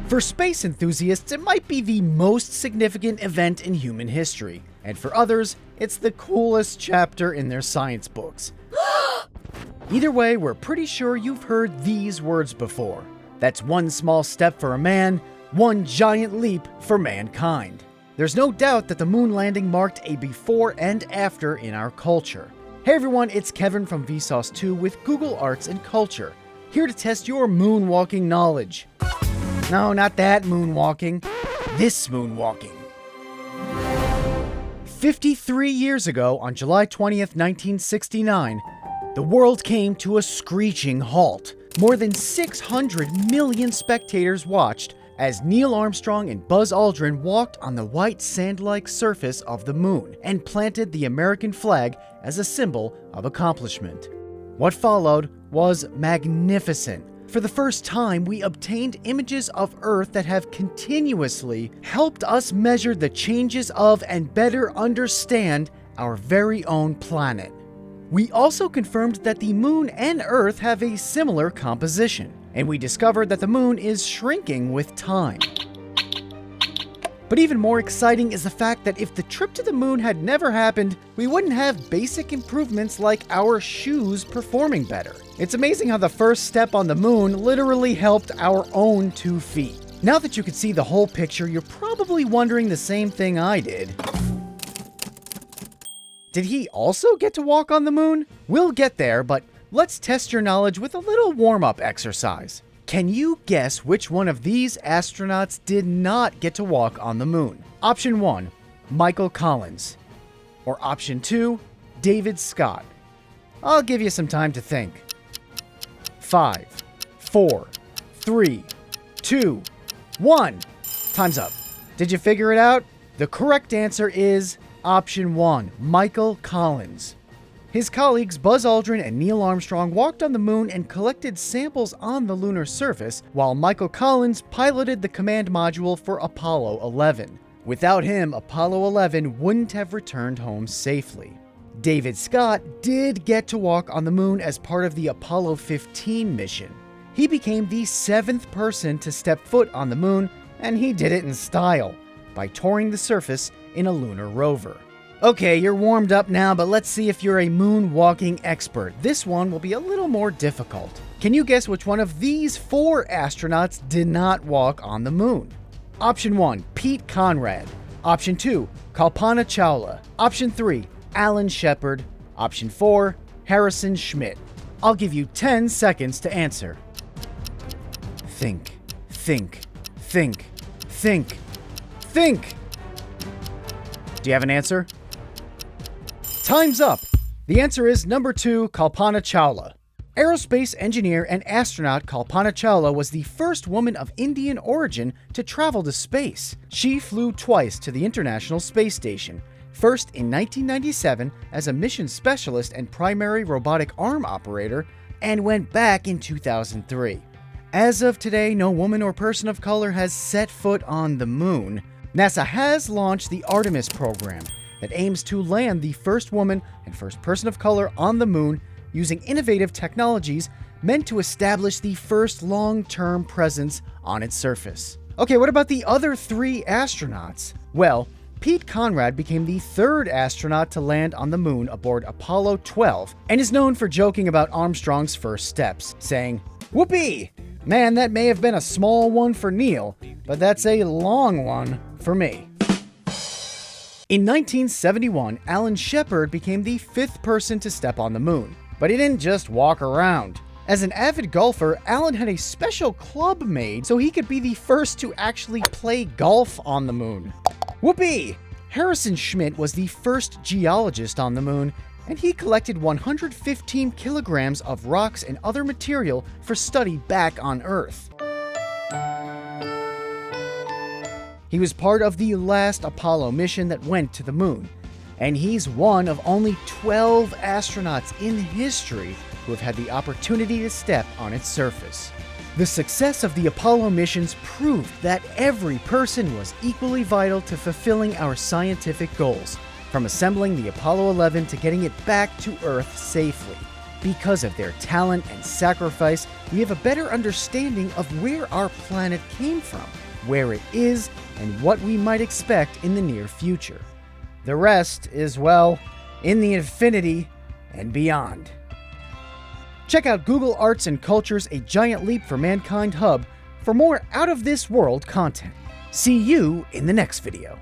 For space enthusiasts, it might be the most significant event in human history, and for others, it's the coolest chapter in their science books. Either way, we're pretty sure you've heard these words before. That's one small step for a man, one giant leap for mankind. There's no doubt that the moon landing marked a before and after in our culture. Hey everyone, it's Kevin from Vsauce 2 with Google Arts and Culture, here to test your moonwalking knowledge. No, not that moonwalking, this moonwalking. 53 years ago, on July 20th, 1969, the world came to a screeching halt. More than 600 million spectators watched as Neil Armstrong and Buzz Aldrin walked on the white sand-like surface of the moon and planted the American flag as a symbol of accomplishment. What followed was magnificent. For the first time, we obtained images of Earth that have continuously helped us measure the changes of and better understand our very own planet. We also confirmed that the moon and Earth have a similar composition, and we discovered that the moon is shrinking with time. But even more exciting is the fact that if the trip to the moon had never happened, we wouldn't have basic improvements like our shoes performing better. It's amazing how the first step on the moon literally helped our own 2 feet. Now that you can see the whole picture, you're probably wondering the same thing I did. Did he also get to walk on the moon? We'll get there, but let's test your knowledge with a little warm-up exercise. Can you guess which one of these astronauts did not get to walk on the moon? Option 1, Michael Collins. Or option 2, David Scott. I'll give you some time to think. 5, 4, 3, 2, 1. Time's up. Did you figure it out? The correct answer is option 1, Michael Collins. His colleagues Buzz Aldrin and Neil Armstrong walked on the moon and collected samples on the lunar surface, while Michael Collins piloted the command module for Apollo 11. Without him, Apollo 11 wouldn't have returned home safely. David Scott did get to walk on the moon as part of the Apollo 15 mission. He became the 7th person to step foot on the moon, and he did it in style, by touring the surface in a lunar rover. Okay, you're warmed up now, but let's see if you're a moonwalking expert. This one will be a little more difficult. Can you guess which one of these 4 astronauts did not walk on the moon? Option 1, Pete Conrad. Option 2, Kalpana Chawla. Option 3, Alan Shepard. Option 4, Harrison Schmidt. I'll give you 10 seconds to answer. Think, think, think, think, think. Do you have an answer? Time's up! The answer is number 2, Kalpana Chawla. Aerospace engineer and astronaut Kalpana Chawla was the first woman of Indian origin to travel to space. She flew twice to the International Space Station, first in 1997 as a mission specialist and primary robotic arm operator, and went back in 2003. As of today, no woman or person of color has set foot on the moon. NASA has launched the Artemis program, that aims to land the first woman and first person of color on the moon using innovative technologies meant to establish the first long-term presence on its surface. Okay, what about the other 3 astronauts? Well, Pete Conrad became the 3rd astronaut to land on the moon aboard Apollo 12 and is known for joking about Armstrong's first steps, saying, "Whoopee! Man, that may have been a small one for Neil, but that's a long one for me." In 1971, Alan Shepard became the 5th person to step on the moon. But he didn't just walk around. As an avid golfer, Alan had a special club made so he could be the first to actually play golf on the moon. Whoopee! Harrison Schmidt was the first geologist on the moon, and he collected 115 kilograms of rocks and other material for study back on Earth. He was part of the last Apollo mission that went to the moon, and he's one of only 12 astronauts in history who have had the opportunity to step on its surface. The success of the Apollo missions proved that every person was equally vital to fulfilling our scientific goals, from assembling the Apollo 11 to getting it back to Earth safely. Because of their talent and sacrifice, we have a better understanding of where our planet came from, where it is, and what we might expect in the near future. The rest is, well, in the infinity and beyond. Check out Google Arts and Culture's A Giant Leap for Mankind hub for more out-of-this-world content. See you in the next video.